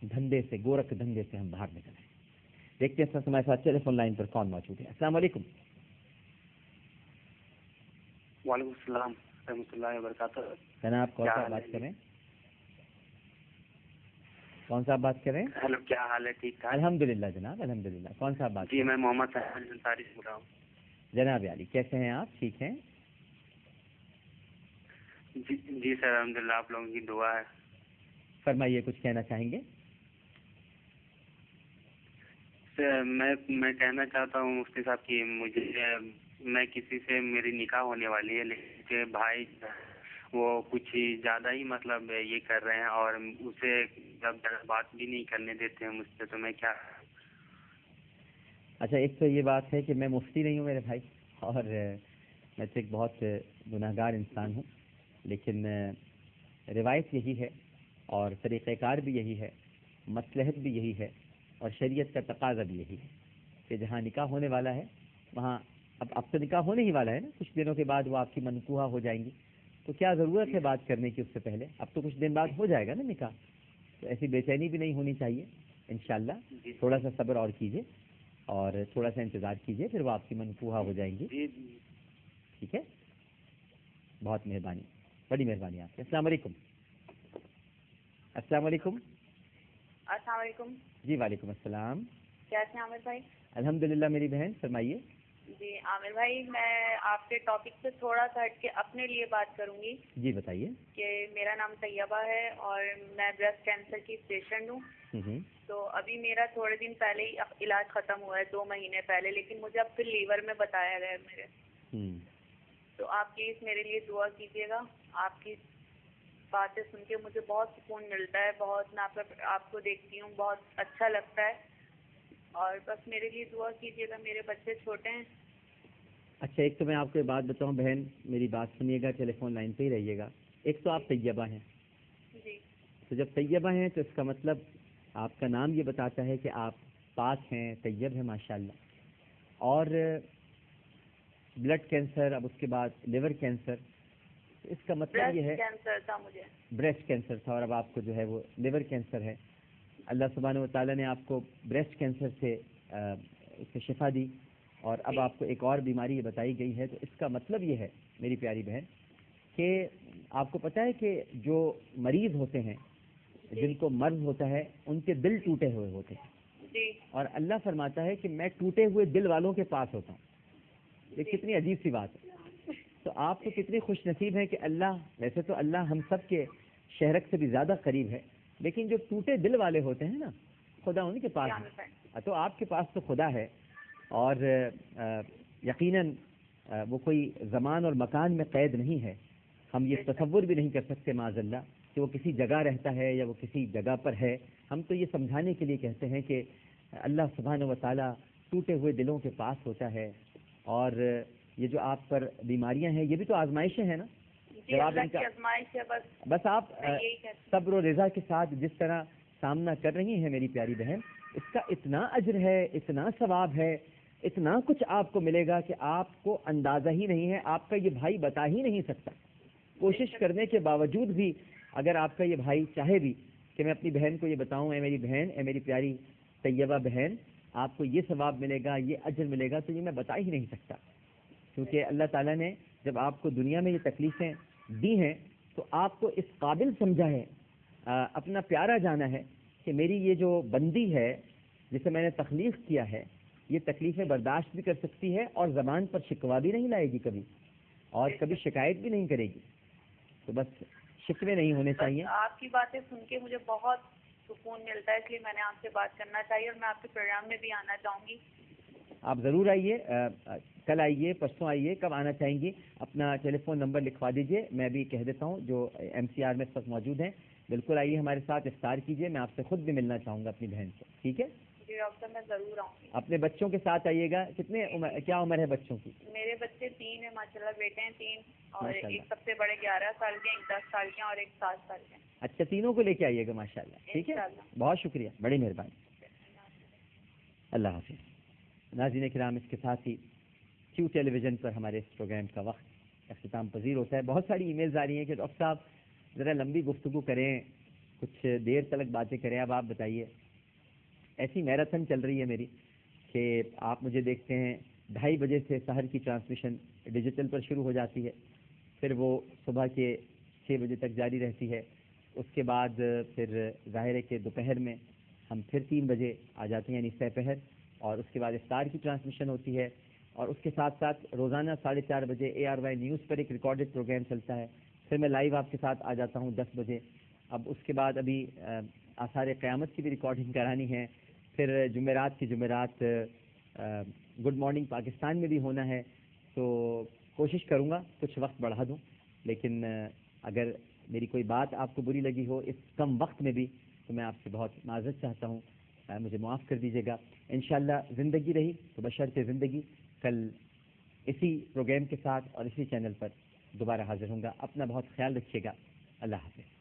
دھندے سے، گورکھ دھندے سے ہم باہر نکل آئیں۔ دیکھتے ہیں ہمارے ساتھ ٹیلی فون لائن پر کون موجود ہے۔ السلام علیکم۔ وعلیکم السلام رحمۃ اللہ وبرکاتہ۔ جناب کون صاحب بات کر رہے ہیں؟ کون صاحب بات کر رہے ہیں؟ ہیلو، کیا حال ہے؟ ٹھیک ٹھاک الحمد للہ جناب، الحمد للہ۔ کون صاحب بات؟ جی میں محمد صاحب انصاری بول رہا ہوں۔ جناب علی کیسے ہیں آپ؟ ٹھیک ہیں؟ جی سر الحمد للہ، آپ لوگوں کی دعا ہے۔ فرمائیے، کچھ کہنا چاہیں گے؟ سر میں کہنا چاہتا ہوں مفتی صاحب کی میں کسی سے میری نکاح ہونے والی ہے، لیکن بھائی وہ کچھ زیادہ ہی مطلب یہ کر رہے ہیں اور اسے جب بات بھی نہیں کرنے دیتے ہیں مجھ سے، تو میں کیا؟ اچھا، ایک تو یہ بات ہے کہ میں مفتی نہیں ہوں میرے بھائی، اور میں تو ایک بہت گناہ گار انسان ہوں، لیکن روایت یہی ہے اور طریقہ کار بھی یہی ہے، مصلحت بھی یہی ہے اور شریعت کا تقاضا بھی یہی ہے کہ جہاں نکاح ہونے والا ہے وہاں اب تو نکاح ہونے ہی والا ہے نا، کچھ دنوں کے بعد وہ آپ کی منقوحہ ہو جائیں گی، تو کیا ضرورت ہے بات کرنے کی اس سے پہلے؟ اب تو کچھ دن بعد ہو جائے گا نا نکاح، تو ایسی بے چینی بھی نہیں ہونی چاہیے۔ انشاءاللہ تھوڑا سا صبر اور کیجیے اور تھوڑا سا انتظار کیجیے، پھر وہ آپ کی منقوحہ ہو جائیں گی۔ ٹھیک ہے، بہت مہربانی، بڑی مہربانی آپ کی۔ السلام علیکم۔ السلام علیکم۔ السلام علیکم۔ جی وعلیکم السلام۔ کیسے ہیں عامر بھائی؟ الحمدللہ میری بہن، فرمائیے۔ جی عامر بھائی، میں آپ کے ٹاپک سے تھوڑا سا ہٹ کے اپنے لیے بات کروں گی۔ جی بتائیے۔ کہ میرا نام طیبہ ہے اور میں بریسٹ کینسر کی پیشنٹ ہوں۔ تو ابھی میرا تھوڑے دن پہلے ہی علاج ختم ہوا ہے، 2 مہینے پہلے، لیکن مجھے اب پھر لیور میں بتایا گیا ہے میرے۔ تو آپ پلیز میرے لیے دعا کیجیے گا۔ آپ کی باتیں سن کے مجھے بہت سکون ملتا ہے، بہت میں آپ کو دیکھتی ہوں، بہت اچھا لگتا ہے، اور بس میرے لیے دعا کیجیے گا، میرے بچے چھوٹے ہیں۔ اچھا، ایک تو میں آپ کو بات بتاؤں بہن، میری بات سنیے گا، ٹیلی فون لائن پہ ہی رہیے گا۔ ایک تو آپ طیبہ ہیں، جی، تو جب طیبہ ہیں تو اس کا مطلب آپ کا نام یہ بتاتا ہے کہ آپ پاک ہیں، طیب ہیں ماشاءاللہ۔ اور بلڈ کینسر، اب اس کے بعد لیور کینسر، اس کا مطلب یہ ہے کینسر تھا مجھے، بریسٹ کینسر تھا، اور اب آپ کو جو ہے وہ لیور کینسر ہے۔ اللہ سبحانہ و تعالیٰ نے آپ کو بریسٹ کینسر سے اس سے شفا دی، اور اب آپ کو ایک اور بیماری یہ بتائی گئی ہے، تو اس کا مطلب یہ ہے میری پیاری بہن کہ آپ کو پتہ ہے کہ جو مریض ہوتے ہیں، جن کو مرض ہوتا ہے، ان کے دل ٹوٹے ہوئے ہوتے ہیں، اور اللہ فرماتا ہے کہ میں ٹوٹے ہوئے دل والوں کے پاس ہوتا ہوں۔ یہ کتنی عجیب سی بات ہے۔ تو آپ تو کتنی خوش نصیب ہیں کہ اللہ، ویسے تو اللہ ہم سب کے شہرک سے بھی زیادہ قریب ہے، لیکن جو ٹوٹے دل والے ہوتے ہیں نا، خدا ان کے پاس ہے۔ تو آپ کے پاس تو خدا ہے، اور یقیناً وہ کوئی زمان اور مکان میں قید نہیں ہے۔ ہم یہ تصور بھی نہیں کر سکتے معاذ اللہ کہ وہ کسی جگہ رہتا ہے یا وہ کسی جگہ پر ہے۔ ہم تو یہ سمجھانے کے لیے کہتے ہیں کہ اللہ سبحانہ و تعالیٰ ٹوٹے ہوئے دلوں کے پاس ہوتا ہے، اور یہ جو آپ پر بیماریاں ہیں، یہ بھی تو آزمائشیں ہیں نا۔ جب آپ ان کا بس آپ صبر و رضا کے ساتھ جس طرح سامنا کر رہی ہیں میری پیاری بہن، اس کا اتنا اجر ہے، اتنا ثواب ہے، اتنا کچھ آپ کو ملے گا کہ آپ کو اندازہ ہی نہیں ہے، آپ کا یہ بھائی بتا ہی نہیں سکتا۔ کوشش کرنے کے باوجود بھی اگر آپ کا یہ بھائی چاہے بھی کہ میں اپنی بہن کو یہ بتاؤں، اے میری بہن، اے میری پیاری طیبہ بہن، آپ کو یہ ثواب ملے گا، یہ اجر ملے گا، تو یہ میں بتا ہی نہیں سکتا، کیونکہ اللہ تعالیٰ نے جب آپ کو دنیا میں یہ تکلیفیں دی ہیں تو آپ کو اس قابل سمجھا ہے، اپنا پیارا جانا ہے کہ میری یہ جو بندی ہے جسے میں نے تخلیق کیا ہے، یہ تکلیفیں برداشت بھی کر سکتی ہے اور زبان پر شکوہ بھی نہیں لائے گی کبھی، اور کبھی شکایت بھی نہیں کرے گی۔ تو بس شکوے نہیں ہونے چاہیے۔ آپ کی باتیں سن کے مجھے بہت سکون ملتا ہے، اس لیے میں نے آپ سے بات کرنا چاہیے، اور میں آپ کے پروگرام میں بھی آنا چاہوں گی۔ آپ ضرور آئیے، کل آئیے، پرسوں آئیے، کب آنا چاہیں گی اپنا ٹیلی فون نمبر لکھوا دیجئے، میں بھی کہہ دیتا ہوں جو ایم سی آر میں اس وقت موجود ہیں۔ بالکل آئیے، ہمارے ساتھ افطار کیجئے، میں آپ سے خود بھی ملنا چاہوں گا اپنی بہن سے، ٹھیک ہے؟ جی ڈاکٹر، میں ضرور آؤں گی۔ اپنے بچوں کے ساتھ آئیے گا۔ کیا عمر ہے بچوں کی؟ میرے بچے 3 ہیں ماشاءاللہ، بیٹے ہیں 3، اور ایک سب سے بڑے 11 سال کے، ایک 10 سال کے، اور ایک 7 سال کے۔ اچھا، تینوں کو لے کے آئیے گا ماشاءاللہ، ٹھیک ہے؟ بہت شکریہ، بڑی مہربانی، اللہ حافظ۔ ناظرین کرام، اس کے ساتھ ہی کیو ٹیلی ویژن پر ہمارے اس پروگرام کا وقت اختتام پذیر ہوتا ہے۔ بہت ساری ای میلز آ رہی ہیں کہ ڈاکٹر صاحب ذرا لمبی گفتگو کریں، کچھ دیر تلک باتیں کریں. اب آپ بتائیے. ایسی میراتھن چل رہی ہے میری کہ آپ مجھے دیکھتے ہیں 2:30 بجے سے سحر کی ٹرانسمیشن ڈیجیٹل پر شروع ہو جاتی ہے, پھر وہ صبح کے 6 بجے تک جاری رہتی ہے. اس کے بعد پھر ظاہر ہے کہ دوپہر میں ہم پھر 3 بجے آ جاتے ہیں, یعنی سہ پہر, اور اس کے بعد افطار کی ٹرانسمیشن ہوتی ہے. اور اس کے ساتھ ساتھ روزانہ 4:30 بجے ARY نیوز پر ایک ریکارڈڈ پروگرام چلتا ہے. پھر میں لائیو آپ کے ساتھ آ جاتا ہوں 10 بجے. اب اس کے بعد ابھی آثار قیامت کی بھی ریکارڈنگ کرانی ہے. پھر جمعرات کی جمعرات گڈ مارننگ پاکستان میں بھی ہونا ہے. تو کوشش کروں گا کچھ وقت بڑھا دوں, لیکن اگر میری کوئی بات آپ کو بری لگی ہو اس کم وقت میں بھی تو میں آپ سے بہت معذرت چاہتا ہوں, مجھے معاف کر دیجیے گا. انشاءاللہ زندگی رہی تو بشرط زندگی کل اسی پروگرام کے ساتھ اور اسی چینل پر دوبارہ حاضر ہوں گا. اپنا بہت خیال رکھیے گا. اللہ حافظ.